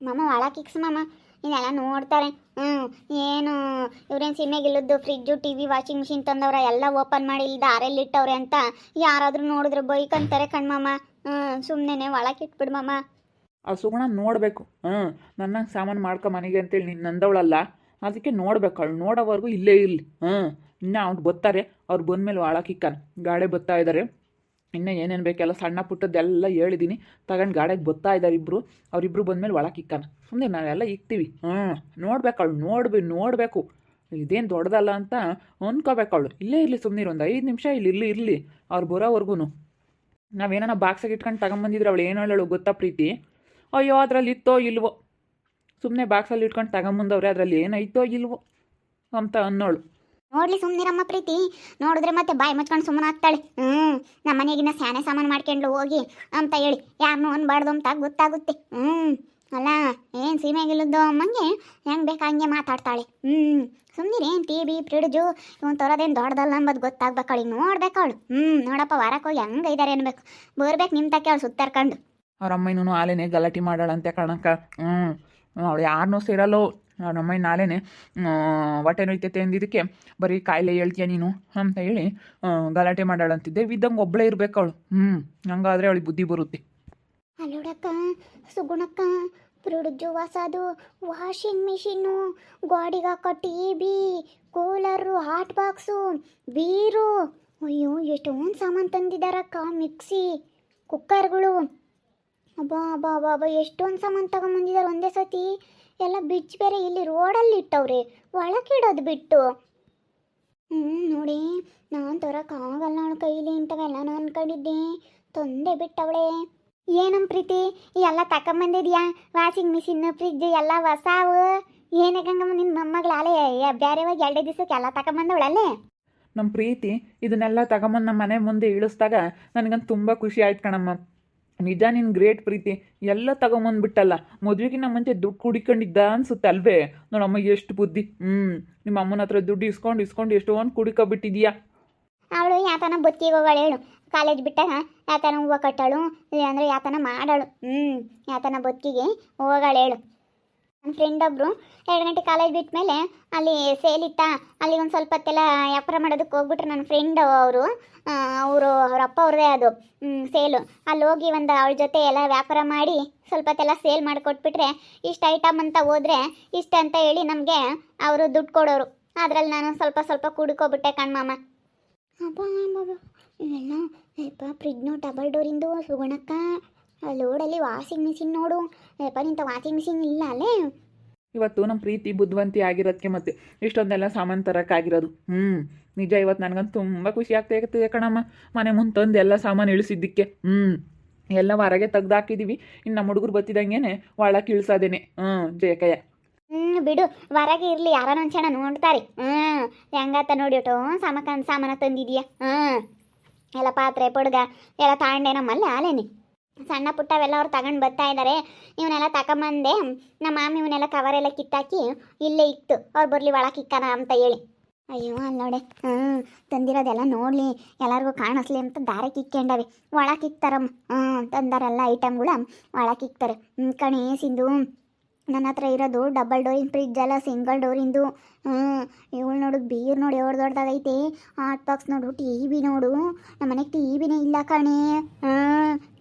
ಮಾಮ ಒಳ ಕಿಕ್ಸ್ ಮಾಮ, ಇದೆಲ್ಲ ನೋಡ್ತಾರೆ. ಏನು ಇವ್ರೇನು ಸಿಮೆಗಿಲ್ಲದ್ದು fridge T V washing machine ತಂದವ್ರ, ಎಲ್ಲ ಓಪನ್ ಮಾಡಿ ಇಲ್ಲಿ ದಾರೆಲ್ಲಿ ಇಟ್ಟವ್ರೆ ಅಂತ ಯಾರಾದರೂ ನೋಡಿದ್ರೆ ಬೈಕಂತಾರೆ ಕಣ್ಮಮ್ಮ. ಸುಮ್ಮನೆ ಒಳಕ್ಕೆ ಇಟ್ಬಿಡು ಮಾಮ. ಆ ಸುಗುಣ ನೋಡಬೇಕು. ನನ್ನ ಸಾಮಾನು ಮಾಡ್ಕೊ ಮನೆಗೆ ಅಂತೇಳಿ ನೀನು ನಂದವಳಲ್ಲ, ಅದಕ್ಕೆ ನೋಡ್ಬೇಕು. ಅವಳು ನೋಡೋವರೆಗೂ ಇಲ್ಲೇ ಇರಲಿ. ಇನ್ನು ಅವ್ರು ಬರ್ತಾರೆ, ಅವ್ರು ಬಂದಮೇಲೆ ಒಳಕ್ಕಿಕ್ಕಾನ ಗಾಡಿ ಬರ್ತಾ ಇದ್ದಾರೆ. ಇನ್ನೂ ಏನೇನು ಬೇಕೆಲ್ಲ ಸಣ್ಣ ಪುಟ್ಟದ್ದೆಲ್ಲ ಹೇಳಿದ್ದೀನಿ, ತಗೊಂಡು ಗಾಡಿಗೆ ಬರ್ತಾ ಇದ್ದಾರೆ ಇಬ್ಬರು. ಅವರಿಬ್ಬರು ಬಂದಮೇಲೆ ಒಳಕ್ಕಿಕ್ಕಾನ ಸುಮ್ಮನೆ ನಾವೆಲ್ಲ ಇಕ್ತೀವಿ. ನೋಡ್ಬೇಕು ಅವಳು, ನೋಡಬೇಕು. ಇದೇನು ದೊಡ್ಡದಲ್ಲ ಅಂತ ಅಂದ್ಕೋಬೇಕು ಅವಳು. ಇಲ್ಲೇ ಇರಲಿ ಸುಮ್ಮನೆ ಒಂದು 5 ನಿಮಿಷ ಇರಲಿ ಅವ್ರು ಬರೋವರೆಗೂ. ನಾವೇನ ಬಾಕ್ಸಾಗಿ ಇಟ್ಕೊಂಡು ತಗೊಂಬಂದಿದ್ರೆ ಅವಳು ಏನು ಹೇಳೋಳು ಗೊತ್ತಾ ಪ್ರೀತಿ? ಅಯ್ಯೋ ಅದರಲ್ಲಿ ಇತ್ತೋ ಇಲ್ವೋ, ಸುಮ್ಮನೆ ಬಾಕ್ಸಲ್ಲಿ ಇಟ್ಕೊಂಡು ತಗೊಂಬಂದವ್ರೆ, ಅದರಲ್ಲಿ ಏನೈತೋ ಇಲ್ವೋ ಅಂತ ಅನ್ನೋಳು. ನೋಡ್ಲಿ ಸುಮ್ಮನಿರಮ್ಮ ಪ್ರೀತಿ, ನೋಡಿದ್ರೆ ಮತ್ತೆ ಬಾಯಿ ಮುಚ್ಕೊಂಡು ಸುಮ್ಮನೆ ಆಗ್ತಾಳೆ. ನಮ್ಮ ಮನೆಗಿನ್ನ ಸ್ಯಾನೆ ಸಾಮಾನು ಮಾಡ್ಕೊಂಡು ಹೋಗಿ ಅಂತ ಹೇಳಿ ಯಾರನ್ನೂ ಅನ್ಬಾರ್ದು ಅಂತ ಗೊತ್ತಾಗುತ್ತೆ. ಅಲ್ಲ ಏನು ಸೀಮೆಗಿಲ್ಲದ್ದು ಅಮ್ಮಂಗೆ ಹೆಂಗೆ ಬೇಕು ಹಂಗೆ ಮಾತಾಡ್ತಾಳೆ. ಸುಮ್ಮನಿರಿ, ಏನು ಟಿ ವಿ ಫ್ರಿಡ್ಜು ಇವನು ತರೋದೇನು ದೊಡ್ಡದಲ್ಲ ಅಂಬೋದು ಗೊತ್ತಾಗ್ಬೇಕವಳಿಗೆ. ನೋಡ್ಬೇಕು ಅವಳು. ನೋಡಪ್ಪ ವಾರಕ್ಕೆ ಹೋಗಿ ಹೆಂಗೆ ಇದ್ದಾರೆ ಅನ್ಬೇಕು. ಬರ್ಬೇಕು ನಿಮ್ಮ ತಕ್ಕೆ ಅವಳು ಸುತ್ತಾರ್ಕೊಂಡು. ಅವ್ರ ಅಮ್ಮನೂ ಆಲೇನೆ ಗಲಾಟೆ ಮಾಡಾಳಂತೆ ಕಣಕ್ಕ. ಅವಳು ಯಾರನ್ನೂ ಸೇರಲ್ಲೋ. ಅವ್ರ ಅಮ್ಮನ ನಾಳೆನೆ ಹೊಟ್ಟೆ ನೋಯ್ತೈತೆ ಅಂದಿದ್ದಕ್ಕೆ ಬರೀ ಕಾಯಿಲೆ ಹೇಳ್ತೀಯ ನೀನು ಅಂತ ಹೇಳಿ ಗಲಾಟೆ ಮಾಡಾಳಂತಿದ್ದೆ. ಇದ್ದಂಗೆ ಒಬ್ಬಳೇ ಇರ್ಬೇಕು ಅವಳು. ಹಂಗಾದ್ರೆ ಅವಳಿಗೆ ಬುದ್ಧಿ ಬರುತ್ತೆ. ಅಲ್ಲೋಡಕ್ಕ ಸುಗುಣಕ್ಕ, ಫ್ರಿಡ್ಜು ಹೊಸದು, ವಾಷಿಂಗ್ ಮಿಷಿನ್ನು, ಗಾಡಿಗೆ ಹಾಕೋ T V, cooler, hot box, ಬೀರು, ಅಯ್ಯೋ ಎಷ್ಟೊಂದು ಸಾಮಾನು ತಂದಿದ್ದಾರಕ್ಕ. ಮಿಕ್ಸಿ, ಕುಕ್ಕರ್ಗಳು, ಅಬ್ಬಾ ಎಷ್ಟೊಂದು ಸಾಮಾನು ತಗೊಂಬಂದಿದ್ದಾರೆ ಒಂದೇ ಸತಿ. ಎಲ್ಲ ಬಿಚ್ಚಿ ಬೇರೆ ಇಲ್ಲಿ ರೋಡಲ್ಲಿ ಇಟ್ಟವ್ರೆ, ಒಳಗಿಡೋದು ಬಿಟ್ಟು. ನೋಡಿ, ನಾನು ತರೋಕ್ಕಾಗಲ್ಲ ಅವಳ ಕೈಲಿ ಇಂಥವೆಲ್ಲ ನಾನು ಅನ್ಕೊಂಡಿದ್ದೆ. ತಂದೆ ಬಿಟ್ಟವಳೆ. ಏನಮ್ಮ ಪ್ರೀತಿ ಎಲ್ಲ ತಗೊಂಬಂದಿದ್ಯಾ? ವಾಷಿಂಗ್ ಮಿಷಿನ್ ಫ್ರಿಜ್ ಎಲ್ಲ ಹೊಸಾವು. ಏನಕ್ಕಂಗಮ್ಮ ನಿನ್ನ ಮೊಮ್ಮಗಳಾಲೆ ಬೇರೆವಾಗ 2 ದಿವಸಕ್ಕೆ ಎಲ್ಲ ತಗೊಂಬಂದವಳಲ್ಲೇ. ನಮ್ಮ ಪ್ರೀತಿ ಇದನ್ನೆಲ್ಲ ತಗೊಂಬಂದು ನಮ್ಮ ಮನೆ ಮುಂದೆ ಇಳಿಸ್ದಾಗ ನನಗಂತೂ ತುಂಬ ಖುಷಿ ಆಯ್ತು ಕಣಮ್ಮ. ನಿಜ ನೀನು ಗ್ರೇಟ್ ಪ್ರೀತಿ, ಎಲ್ಲ ತಗೊಂಬಂದ್ಬಿಟ್ಟಲ್ಲ. ಮದುವೆಗಿನ್ನ ಮುಂಚೆ ದುಡ್ಡು ಕುಡಿಕೊಂಡಿದ್ದ ಅನ್ಸುತ್ತೆ ಅಲ್ವೇ? ನೋಡಮ್ಮ ಎಷ್ಟು ಬುದ್ಧಿ. ನಿಮ್ಮ ಅಮ್ಮನ ಹತ್ರ ದುಡ್ಡು ಇಸ್ಕೊಂಡು ಎಷ್ಟೊಂದು ಕುಡಿಕೊಬಿಟ್ಟಿದ್ಯಾ. ಅವಳು ಯಾತನ ಬದುಕಿಗೆ ಹೋಗೋಳು ಹೇಳು. ಕಾಲೇಜ್ ಬಿಟ್ಟಾಗ ಯಾತನ ಹೂವು ಕಟ್ಟೋಳು, ಅಂದರೆ ಯಾತನ ಮಾಡೋಳು. ಯಾತನ ಬದುಕಿಗೆ ಹೋಗೋಳು ಹೇಳು. ನನ್ನ ಫ್ರೆಂಡ್ ಒಬ್ಬರು 2 ಗಂಟೆ ಕಾಲೇಜ್ ಬಿಟ್ಟ ಮೇಲೆ ಅಲ್ಲಿ ಸೇಲ್ ಇತ್ತ, ಅಲ್ಲಿ ಒಂದು ಸ್ವಲ್ಪ ಹೊತ್ತೆಲ್ಲ ವ್ಯಾಪಾರ ಮಾಡೋದಕ್ಕೆ ಹೋಗ್ಬಿಟ್ರು. ನನ್ನ ಫ್ರೆಂಡ್ ಅವ್ರ ಅಪ್ಪ ಅವ್ರದೇ ಅದು ಸೇಲು. ಅಲ್ಲಿ ಹೋಗಿ ಒಂದು ಅವಳ ಜೊತೆ ಎಲ್ಲ ವ್ಯಾಪಾರ ಮಾಡಿ ಸ್ವಲ್ಪ ಹೊತ್ತೆಲ್ಲ ಸೇಲ್ ಮಾಡಿಕೊಟ್ಬಿಟ್ರೆ, ಇಷ್ಟು ಐಟಮ್ ಅಂತ ಹೋದರೆ ಇಷ್ಟು ಅಂತ ಹೇಳಿ ನಮಗೆ ಅವರು ದುಡ್ಡು ಕೊಡೋರು. ಅದರಲ್ಲಿ ನಾನು ಸ್ವಲ್ಪ ಕುಡ್ಕೊಬಿಟ್ಟೆ ಕಣ್ಮಮ್ಮ. ಇವೆಲ್ಲ ಯಪ್ಪ ಫ್ರಿಡ್ಜ್ನು ಡಬಲ್ ಡೋರಿಂದು ಸುಗುಣಕ್ಕ. ಲೋಡಲ್ಲಿ ವಾಷಿಂಗ್ ಮಿಷಿನ್ ನೋಡು ಯಪ್ಪ, ನಿಂತ ವಾಷಿಂಗ್ ಮಿಷಿನ್ ಇಲ್ಲ ಅಲ್ಲೇ. ಇವತ್ತು ನಮ್ಮ ಪ್ರೀತಿ ಬುದ್ಧಿವಂತಿ ಆಗಿರೋದಕ್ಕೆ ಮತ್ತೆ ಇಷ್ಟೊಂದೆಲ್ಲ ಸಾಮಾನು ತರೋಕ್ಕಾಗಿರೋದು. ನಿಜ ಇವತ್ತು ನನಗಂತೂ ತುಂಬ ಖುಷಿ ಆಗ್ತಾಯಿರ್ತದೆ ಕಣಮ್ಮ. ಮನೆ ಮುಂದೆ ತಂದು ಎಲ್ಲ ಸಾಮಾನು ಇಳಿಸಿದ್ದಕ್ಕೆ. ಎಲ್ಲ ಹೊರಗೆ ತೆಗ್ದಾಕಿದ್ದೀವಿ. ಇನ್ನು ನಮ್ಮ ಹುಡುಗರು ಬತ್ತಿದಂಗೆ ಒಳಕ್ಕೆ ಇಳಿಸೋದೇನೆ. ಜಯಕಯ್ಯ ಬಿಡು, ಹೊರಗೆ ಇರಲಿ, ಯಾರೋ ಒಂದ್ಸಣ ನೋಡ್ತಾರೆ. ಹೆಂಗಾತ ನೋಡಿಟ್ಟು ಸಾಮಾನು ತಂದಿದೀಯ. ಎಲ್ಲ ಪಾತ್ರೆ ಪುಡ್ಗ ಎಲ್ಲ ತಗೊಂಡೆ ನಮ್ಮಲ್ಲಿ ಆಲೇನೆ. ಸಣ್ಣ ಪುಟ್ಟವೆಲ್ಲ ಅವ್ರು ತಗೊಂಡು ಬರ್ತಾ ಇದ್ದಾರೆ. ಇವನ್ನೆಲ್ಲ ತಗೊಂಬಂದೆ. ನಮ್ಮ ಮಾಮಿ ಇವನ್ನೆಲ್ಲ ಕವರೆಲ್ಲ ಕಿತ್ತಾಕಿ ಇಲ್ಲೇ ಇತ್ತು, ಅವ್ರು ಬರಲಿ ಒಳಕ್ಕೆ ಇಕ್ಕಾನ ಅಂತ ಹೇಳಿ. ಅಯ್ಯೋ ಅಲ್ಲಿ ನೋಡಿ, ತಂದಿರೋದೆಲ್ಲ ನೋಡಲಿ, ಎಲ್ಲರಿಗೂ ಕಾಣಿಸ್ಲಿ ಅಂತ ದಾರಕ್ಕೆ ಇಕ್ಕೊಂಡವೆ. ಒಳಕ್ಕೆ ಇಕ್ತಾರಮ್ಮ. ತಂದಾರೆಲ್ಲ ಐಟಮ್ಗಳು ಒಳಕ್ಕೆ ಇಕ್ತಾರೆ. ಕಣಿ ಸಿಂಧು, ನನ್ನ ಹತ್ರ ಇರೋದು ಡಬಲ್ ಡೋರಿನ ಫ್ರಿಜ್ ಅಲ್ಲ, ಸಿಂಗಲ್ ಡೋರಿಂದು. ಇವಳು ನೋಡು ಬೀರ್ ನೋಡಿ ಎವ್ರು ದೊಡ್ಡದಾಗೈತೆ. ಹಾಟ್ ಬಾಕ್ಸ್ ನೋಡು, ಟಿ ವಿ ನೋಡು. ನಮ್ಮ ಮನೆಗೆ ಟಿ ವಿನೇ ಇಲ್ಲ ಕಣೆ.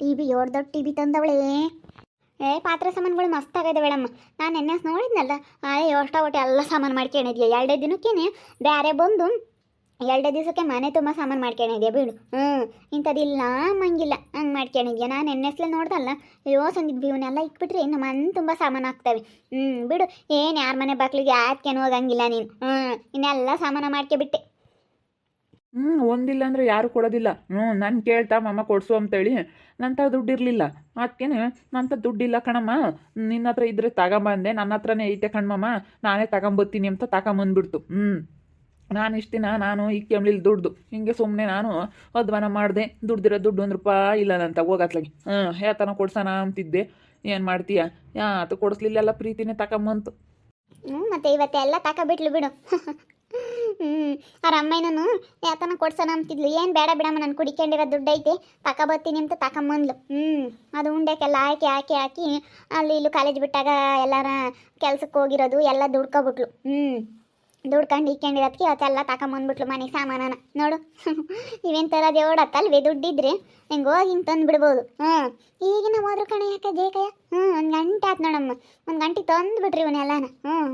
ಟಿ ವಿ ಎವ್ರು ದೊಡ್ಡ ಟಿ ವಿ ತಂದವಳೆ. ಪಾತ್ರೆ ಸಾಮಾನುಗಳು ಮಸ್ತಾಗಿದೆ ಮೇಡಮ್. ನಾನು ನೆನ್ನೆ ನೋಡಿದ್ನಲ್ಲ, ಎಷ್ಟೋ ಒಟ್ಟು ಎಲ್ಲ ಸಾಮಾನು ಮಾಡ್ಕೊಂಡಿದ್ಯಾ. 2 ದಿನಕ್ಕೇನೆ ಬೇರೆ ಬಂದು 2 ದಿವಸಕ್ಕೆ ಮನೆ ತುಂಬ ಸಾಮಾನು ಮಾಡ್ಕೊಂಡಿದ್ಯಾ ಬಿಡು. ಇಂಥದ್ದಿಲ್ಲ ಮಂಗಿಲ್ಲ ಹಂಗೆ ಮಾಡ್ಕೊಂಡಿದ್ಯಾ. ನಾನು ನೆನ್ನೆಸ್ಲೆ ನೋಡ್ದಲ್ಲ, ಅಯ್ಯೋ ಸಂದಿದ್ದು ಇವನ್ನೆಲ್ಲ ಇಕ್ಬಿಟ್ರೆ ನಮ್ಮ ಮನೆ ತುಂಬ ಸಾಮಾನು ಆಗ್ತವೆ. ಬಿಡು, ಏನು ಯಾರ ಮನೆ ಬಾಕ್ಲಿಗೆ ಯಾತ್ಕೇನು ಹೋಗಂಗಿಲ್ಲ ನೀನು. ಇನ್ನೆಲ್ಲ ಸಾಮಾನು ಮಾಡ್ಕೊಬಿಟ್ಟೆ. ಒಂದಿಲ್ಲ ಅಂದರೆ ಯಾರು ಕೊಡೋದಿಲ್ಲ. ನಾನು ಕೇಳ್ತಾ ಮಮ್ಮ ಕೊಡಿಸು ಅಂತೇಳಿ ನನ್ನ ದುಡ್ಡು ಇರಲಿಲ್ಲ. ಅದಕ್ಕೇನೆ ನನ್ನ ದುಡ್ಡಿಲ್ಲ ಕಣಮ್ಮ, ನಿನ್ನ ಹತ್ರ ಇದ್ದರೆ ತಗೊಂಬಂದೆ, ನನ್ನ ಹತ್ರನೇ ಐತೆ ಕಣ್ಮಮ್ಮ, ನಾನೇ ತಗೊಂಬರ್ತೀನಿ ಅಂತ ತಗೊಂಬಂದ್ಬಿಡ್ತು. ನಾನು ಇಷ್ಟು ದಿನ ನಾನು ಈ ಕೆಮ್ಲಿಲ್ಲಿ ದುಡ್ದು ಹಿಂಗೆ ಸುಮ್ಮನೆ ನಾನು ಅಧ್ವಾನ ಮಾಡಿದೆ. ದುಡ್ದಿರೋ ದುಡ್ಡು 1 ರೂಪಾಯಿ ಇಲ್ಲ ಅಂತ ಹೋಗತ್ಲಾಗಿ. ಯಾತನ ಕೊಡ್ಸೋಣ ಅಂತಿದ್ದೆ. ಏನು ಮಾಡ್ತೀಯ, ಯಾತು ಕೊಡಿಸ್ಲಿಲ್ಲ, ಪ್ರೀತಿನೇ ತಗೊಂಬಂತು. ಮತ್ತೆ ಇವತ್ತೆಲ್ಲ ತಗೊಬಿಟ್ಲು ಬಿಡು. ಅವ್ರ ಅಮ್ಮನೂ ಯಾತನ ಕೊಡ್ಸೋಣ ಅಂತಿದ್ಲು. ಏನು ಬೇಡ ಬಿಡಮ್ಮ, ನಾನು ಕುಡಿಕೊಂಡಿರೋ ದುಡ್ಡು ಐತೆ ತಗೊಬತ್ತೀನಿ ಅಂತ ತಗೊಂಬಂದ್ಲು. ಅದು ಉಂಡೆಕ್ಕೆಲ್ಲ ಹಾಕಿ ಅಲ್ಲಿ ಇಲ್ಲೂ ಕಾಲೇಜ್ ಬಿಟ್ಟಾಗ ಎಲ್ಲಾರ ಕೆಲ್ಸಕ್ಕೆ ಹೋಗಿರೋದು ಎಲ್ಲ ದುಡ್ಕೊಬಿಟ್ಲು. ದುಡ್ಕೊಂಡು ಇಕ್ಕೊಂಡಿರೋದಕ್ಕೆ ಅವತ್ತೆಲ್ಲ ತಗೊಂಬಂದ್ಬಿಟ್ಲು ಮನೆಗೆ ಸಾಮಾನನ. ನೋಡು ಇವೇನು ತರೋದು ಓಡತ್ತಲ್ವೇ, ದುಡ್ಡಿದ್ರೆ ಹಿಂಗೆ ಹೋಗಿ ಹಿಂಗೆ ತಂದು ಬಿಡ್ಬೋದು. ಈಗಿನ ಹೋದ್ರು ಕಣೆ ಯಾಕೆ ಜೇಕಯ್ಯ. 1 ಗಂಟೆ ಆಯ್ತು ನೋಡಮ್ಮ, 1 ಗಂಟೆಗೆ ತಂದುಬಿಟ್ರಿ ಇವನ್ನೆಲ್ಲನ.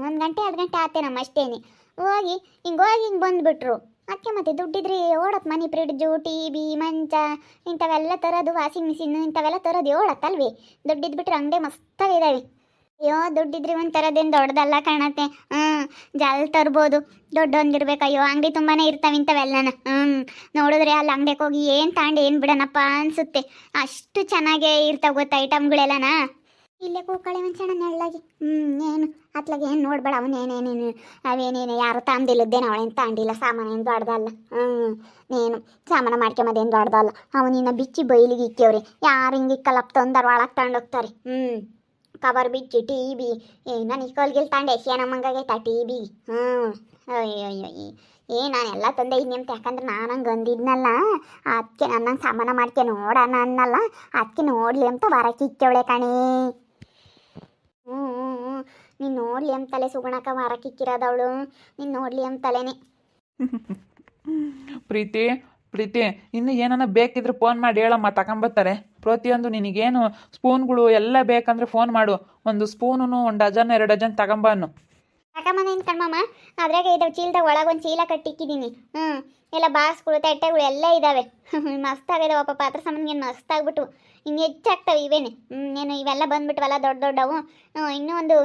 1 ಗಂಟೆ 2 ಗಂಟೆ ಆತೇನಮ್ಮ ಅಷ್ಟೇನೆ. ಹೋಗಿ ಹಿಂಗೆ ಬಂದುಬಿಟ್ರು. ಅದಕ್ಕೆ ಮತ್ತೆ ದುಡ್ಡಿದ್ರೆ ಓಡತ್ತೆ ಮನೆ, ಫ್ರಿಡ್ಜು, TV, ಮಂಚ ಇಂಥವೆಲ್ಲ ತರೋದು, ವಾಷಿಂಗ್ ಮಿಷಿನ್ ಇಂಥವೆಲ್ಲ ತರೋದು ಓಡತ್ತಲ್ವೇ. ದುಡ್ಡಿದ್ದು ಬಿಟ್ರೆ ಅಂಗಡಿ ಮಸ್ತಾಗಿದ್ದಾವೆ. ಅಯ್ಯೋ ದುಡ್ಡಿದ್ರೆ ಒಂದು ತರೋದೇನು ದೊಡ್ಡದಲ್ಲ ಕಾಣತ್ತೆ. ಜಲ್ ತರ್ಬೋದು, ದೊಡ್ಡೊಂದಿರ್ಬೇಕು. ಅಯ್ಯೋ ಅಂಗಡಿ ತುಂಬಾ ಇರ್ತಾವೆ ಇಂಥವೆಲ್ಲನ. ನೋಡಿದ್ರೆ ಅಲ್ಲಿ ಅಂಗಡಿಗೆ ಹೋಗಿ ಏನು ತಾಂಡು ಏನು ಬಿಡೋಣಪ್ಪ ಅನಿಸುತ್ತೆ. ಅಷ್ಟು ಚೆನ್ನಾಗೇ ಇರ್ತಾವೆ ಗೊತ್ತಾ ಐಟಮ್ಗಳೆಲ್ಲನ. ಇಲ್ಲೇ ಕೂಕಳೆ ಮನುಷ್ಯನ ನೆಳ್ಳಾಗಿ. ಏನು ಅತ್ಲಾಗೆ ಏನು ನೋಡ್ಬೇಡ, ಅವನೇನೇನೇನು ಅವೇನೇನು ಯಾರು ತಾಂದಿಲ್ಲದ್ದೇನು, ಅವಳೇನು ತಾಂಡಿಲ್ಲ. ಸಾಮಾನು ಏನು ದೊಡ್ಡದಲ್ಲ. ನೀನು ಸಾಮಾನು ಮಾಡ್ಕೊಂಬದೇನು ದೊಡ್ಡದಲ್ಲ. ಅವನಿನ್ನ ಬಿಚ್ಚಿ ಬೈಲಿಗೆ ಇಕ್ಕವ್ರಿ. ಯಾರು ಹಿಂಗೆ ಇಕ್ಕಲ್ಲಪ್ಪ ತಂದಾರ ಒಳಗೆ ತಗೊಂಡೋಗ್ತಾರೆ. ಕವರ್ ಬಿಚ್ಚಿ TV ನಾನು ಇಸ್ಕೊಲ್ಗಿಲ್ ತಾಂಡೆ ನಮ್ಮಂಗಾಗೈತಾ TV. ಅಯ್ಯೋ ನಾನೆಲ್ಲ ತಂದೆ ಇನ್ನೆಂತ, ಯಾಕಂದ್ರೆ ನಾನು ಹಂಗೆ ಅಂದಿದ್ನಲ್ಲ, ಅದಕ್ಕೆ ನನ್ನಂಗೆ ಸಾಮಾನು ಮಾಡ್ಕೆ ನೋಡೋಣ ಅನ್ನಲ್ಲ, ಅದಕ್ಕೆ ನೋಡಲಿ ಅಂತ ಬರಕ್ಕೆ ಇಕ್ಕವಳೆ ಕಣೇ. ನೀನು ನೋಡಲಿ ಅಂತಲೇ ಸುಗುಣಕ್ಕ ಮಾರಕ್ಕೆ ಇಕ್ಕಿರೋದವಳು, ನೀನು ನೋಡಲಿ ಅಂತಲೇನೆ. ಪ್ರೀತಿ ಇನ್ನು ಏನಾನ ಬೇಕಿದ್ರೆ ಫೋನ್ ಮಾಡಿ ಹೇಳಮ್ಮ, ತಗೊಂಬರ್ತಾರೆ. ಪ್ರತಿಯೊಂದು ನಿನಗೇನು ಸ್ಪೂನ್ಗಳು ಎಲ್ಲ ಬೇಕಂದ್ರೆ ಫೋನ್ ಮಾಡು. 1 ಸ್ಪೂನು 1 ಡಜನ್ 2 ಡಜನ್ ತಗೊಂಬಾನು. ತಗೊಂಬಂದೇನು ಕಣ್ಮಮ್ಮ, ಅದ್ರಾಗೆ ಇದಾವೆ ಚೀಲದಾಗ. ಒಳಗೊಂದು ಚೀಲ ಕಟ್ಟಿಕ್ಕಿದ್ದೀನಿ. ಎಲ್ಲ ಬಾಸ್ಗಳು ತಟ್ಟೆಗಳು ಎಲ್ಲ ಇದ್ದಾವೆ. ಮಸ್ತಾಗಿದಾವಪ್ಪ. ಪಾತ್ರೆ ಸಾಮಾನಿಗೆ ಮಸ್ತಾಗ್ಬಿಟ್ಟು ಇನ್ನು ಹೆಚ್ಚಾಗ್ತವೆ ಇವೇನೆ. ಏನು ಇವೆಲ್ಲ ಬಂದ್ಬಿಟ್ವಲ್ಲ ದೊಡ್ಡವು. ಇನ್ನೂ ಒಂದು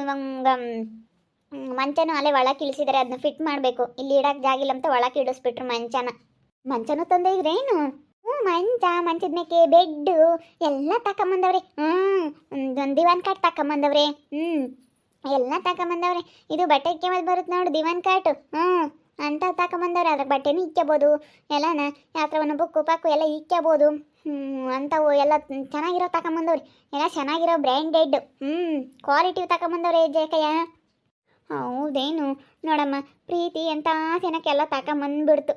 ಮಂಚನೂ ಅಲ್ಲೇ ಒಳಕ್ಕೆ ಇಳಿಸಿದ್ದಾರೆ, ಅದನ್ನ ಫಿಟ್ ಮಾಡಬೇಕು. ಇಲ್ಲಿ ಇಡಕ್ಕೆ ಜಾಗಿಲ್ಲ ಅಂತ ಒಳಕ್ಕೆ ಇಡಿಸ್ಬಿಟ್ರು ಮಂಚನೂ ತಂದೆ ಇದ್ರೇನು. ಮಂಚದ ಮೇಕೆ ಬೆಡ್ಡು ಎಲ್ಲ ತಗೊಂಬಂದವ್ರೆ. ಒಂದು ದಿವಾನ್ ಕಾಟ್ ತಗೊಂಬಂದವ್ರೆ. ಎಲ್ಲ ತಗೊಂಬಂದವ್ರೆ. ಇದು ಬಟ್ಟೆ ಇಕ್ಕೆಮಲ್ಲಿ ಬರುತ್ತೆ ನೋಡು ದಿವಾನ್ ಕಾಟು. ಅಂತ ತಗೊಂಬಂದವ್ರೆ. ಅದ್ರ ಬಟ್ಟೆನೂ ಇಕ್ಕೋಬೋದು ಎಲ್ಲನ. ಯಾತ್ರವನ್ನು ಬುಕ್ಕು ಪಾಕು ಎಲ್ಲ ಇಕ್ಕೋಬೋದು. ಅಂಥವು ಎಲ್ಲ ಚೆನ್ನಾಗಿರೋ ತಗೊಂಬಂದವ್ರಿ. ಎಲ್ಲ ಚೆನ್ನಾಗಿರೋ ಬ್ರ್ಯಾಂಡೆಡ್ ಕ್ವಾಲಿಟಿವ್ ತಗೊಂಬಂದವ್ರೆ ಜೇಕಯ್ಯ. ಹೌದೇನು ನೋಡಮ್ಮ, ಪ್ರೀತಿ ಎಂಥ ಜನಕ್ಕೆಲ್ಲ ತಗೊಂಬಂದ್ಬಿಡ್ತು.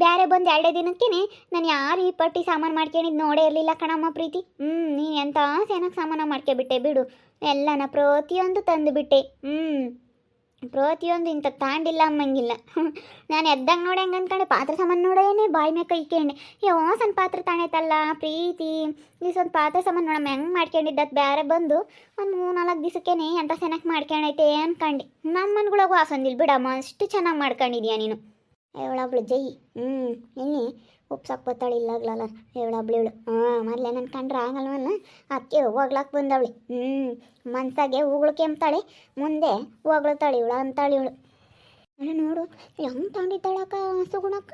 ಬೇರೆ ಬಂದು 2 ದಿನಕ್ಕೇ ನಾನು ಯಾರು ಈ ಪಟ್ಟಿ ಸಾಮಾನು ಮಾಡ್ಕೊಂಡಿದ್ದು ನೋಡೇ ಇರಲಿಲ್ಲ ಕಣಮ್ಮ ಪ್ರೀತಿ. ನೀನು ಎಂಥ ಜನಕ್ಕೆ ಸಾಮಾನು ಮಾಡ್ಕೊಬಿಟ್ಟೆ ಬಿಡು. ಎಲ್ಲನ ಪ್ರತಿಯೊಂದು ತಂದುಬಿಟ್ಟೆ. ಪ್ರತಿಯೊಂದು ಇಂಥ ತಾಂಡಿಲ್ಲ ಅಮ್ಮಂಗಿಲ್ಲ. ನಾನು ಎದ್ದಂಗೆ ನೋಡಿ ಹಂಗೆ ಅಂದ್ಕೊಂಡೆ, ಪಾತ್ರೆ ಸಾಮಾನು ನೋಡೇನೆ ಬಾಯಿ ಮೇಲೆ ಕೈ ಇಕ್ಕೊಂಡೆ. ಸಣ್ಣ ಪಾತ್ರೆ ತಾಣೈತಲ್ಲ ಪ್ರೀತಿ, ಈ ಸ್ವಲ್ಪ ಪಾತ್ರೆ ಸಾಮಾನು ನೋಡಮ್ಮ ಹೆಂಗೆ ಮಾಡ್ಕೊಂಡಿದ್ದದು. ಬೇರೆ ಬಂದು ಒಂದು 3-4 ದಿವಸಕ್ಕೇನೆ ಎಂಥ ಚೆನ್ನಾಗಿ ಮಾಡ್ಕೊಂಡೈತೆ ಅನ್ಕಂಡು. ನಮ್ಮ ಮನ್ಗಳಿಗೂ ಆಸಂದಿಲ್ಲ ಬಿಡಮ್ಮ, ಅಷ್ಟು ಚೆನ್ನಾಗಿ ಮಾಡ್ಕೊಂಡಿದ್ಯಾ ನೀನು. ಇವಳೊಬ್ಳು ಜೈ. ಇಲ್ಲಿ ಉಪ್ಸಕ್ಕೆ ಬತ್ತಾಳೆ ಇಲ್ಲಾಗ್ಲಲ್ಲ ಇವಳೊಬ್ಳು. ಮೊದಲೇ ನನ್ನ ಕಂಡ್ರೆ ಆಗಲ್ವಲ್ಲ, ಅದಕ್ಕೆ ಹೋಗ್ಲಕ್ಕೆ ಬಂದವಳು. ಮನ್ಸಾಗೆ ಹೂಗಳು ಕೆಮ್ತಾಳೆ, ಮುಂದೆ ಹೋಗ್ಲತ್ತಾಳೆ ಇವಳು ಅಂತಾಳೆ ಇವಳು. ಅಲ್ಲ ನೋಡು ಹೆಂಗೆ ತಗೊಂಡಿದ್ದಾಳಕ್ಕ ಸುಗುಣಕ್ಕ.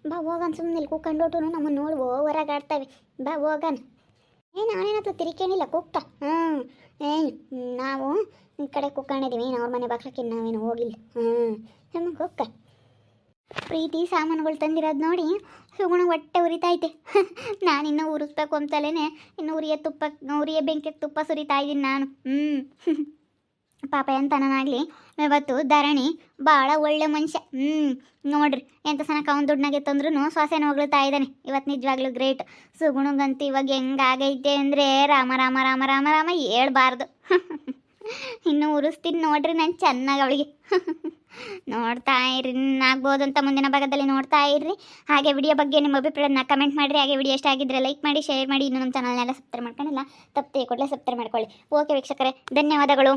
ಬಾ ಹೋಗನ್, ಸುಮ್ಮನೆ ಕೂತ್ಕೊಂಡೋಟು ನಮ್ಮನ್ನು ನೋಡಿ ಹೊರಗೆ ಆಡ್ತಾವೆ. ಬಾ ಹೋಗನ್. ನಾನೇನತ್ರ ತಿರ್ಕೇನಿಲ್ಲ ಕೂಗ್ತ. ನಾವು ಈ ಕಡೆ ಕೂತ್ಕೊಂಡಿದ್ದೀವಿ, ಅವ್ರ ಮನೆ ಬಾಕ್ಲಕ್ಕೆ ನಾವೇನು ಹೋಗಿಲ್ಲ. ಸುಮ್ಮನೆ ಕೂಗ್ತ. ಪ್ರೀತಿ ಸಾಮಾನುಗಳು ತಂದಿರೋದು ನೋಡಿ ಸುಗುಣ ಹೊಟ್ಟೆ ಉರಿತೈತೆ. ನಾನಿನ್ನೂ ಉರಿಸ್ಬೇಕು ಅಂತಲೇ ಇನ್ನು ಉರಿಯ ಬೆಂಕಿಗೆ ತುಪ್ಪ ಸುರಿತಾ ಇದ್ದೀನಿ ನಾನು. ಪಾಪ ಎಂತನಾಗಲಿ ಇವತ್ತು ಧರಣಿ ಭಾಳ ಒಳ್ಳೆ ಮನುಷ್ಯ. ನೋಡ್ರಿ ಎಂತ ಸನಕ ಅವ್ನು ದುಡ್ಡನಾಗೆ ತಂದ್ರೂ ಶ್ವಾಸನ ಹೋಗ್ಲತ್ತಾ ಇದ್ದಾನೆ. ಇವತ್ತು ನಿಜವಾಗ್ಲೂ ಗ್ರೇಟ್. ಸುಗುಣಗಂತೂ ಇವಾಗ ಹೆಂಗಾಗೈತೆ ಅಂದರೆ ರಾಮ ರಾಮ ರಾಮ ರಾಮ ರಾಮ ಹೇಳ್ಬಾರ್ದು. ಇನ್ನು ಉರಿಸ್ತೀನಿ ನೋಡ್ರಿ ನಾನು ಚೆನ್ನಾಗಿ ಅವಳಿಗೆ. ನೋಡ್ತಾ ಇರ್ರಿ, ಆಗ್ಬೋದು ಅಂತ ಮುಂದಿನ ಭಾಗದಲ್ಲಿ ನೋಡ್ತಾ ಇರ್ರಿ. ಹಾಗೆ ವಿಡಿಯೋ ಬಗ್ಗೆ ನಿಮ್ಮ ಅಭಿಪ್ರಾಯನ ಕಮೆಂಟ್ ಮಾಡಿರಿ. ಹಾಗೆ ವಿಡಿಯೋ ಇಷ್ಟ ಆಗಿದ್ರೆ ಲೈಕ್ ಮಾಡಿ, ಶೇರ್ ಮಾಡಿ. ಇನ್ನು ನಮ್ಮ ಚಾನಲ್ನೆಲ್ಲ ಸಬ್ಸ್ಕ್ರೈಬ್ ಮಾಡ್ಕೊಂಡಿಲ್ಲ ತಪ್ಪದೆ ಕೂಡಲೇ ಸಬ್ಸ್ಕ್ರೈಬ್ ಮಾಡ್ಕೊಳ್ಳಿ. ಓಕೆ ವೀಕ್ಷಕರೇ, ಧನ್ಯವಾದಗಳು.